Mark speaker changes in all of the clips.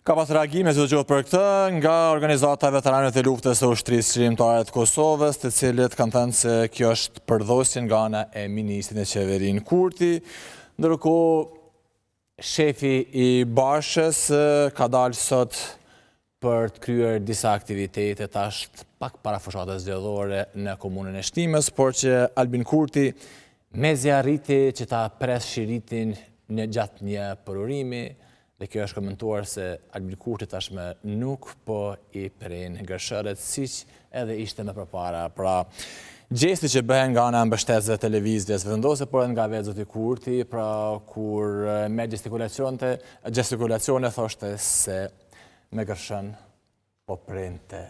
Speaker 1: Ka pas reagime si të gjohë për këtë nga organizata veteranët e luftës së ushtrisë çlirimtare të Kosovës, të cilët kanë thënë se kjo është përdhosje nga ana e ministrit në qeverin Kurti, ndërkohë shefi i Bashës ka dalë sot për të kryer disa aktivitete tash pak para fushatës zgjedhore në komunën e Shtimës, por që Albin Kurti mezi arriti që ta pres shiritin në gjatë një përurimi, dhe kjo është komentuar se Albin Kurti tashme nuk po i pren gërshërët, siç edhe ishte më përpara. Pra, gjesti që bëhen nga ana e mbështetësve të lëvizjes vendose, por edhe nga vetë zoti Kurti, pra kur me gestikulacione thoshte se me gërshën po prente.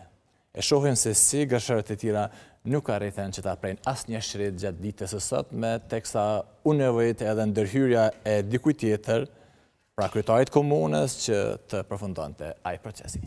Speaker 1: E shohim se si gërshërët e tjera nuk arriten që ta prejnë asnjë shërit gjatë ditës së sotme, teksa u nevojit edhe ndërhyrja e dikujt tjetër, pra kryetarit komunës, që të përfundonte ai procesi.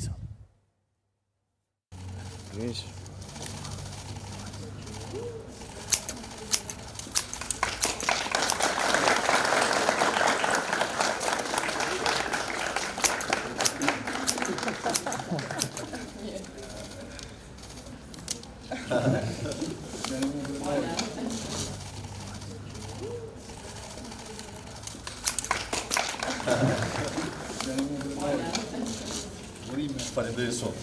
Speaker 2: Faleminderit shumë.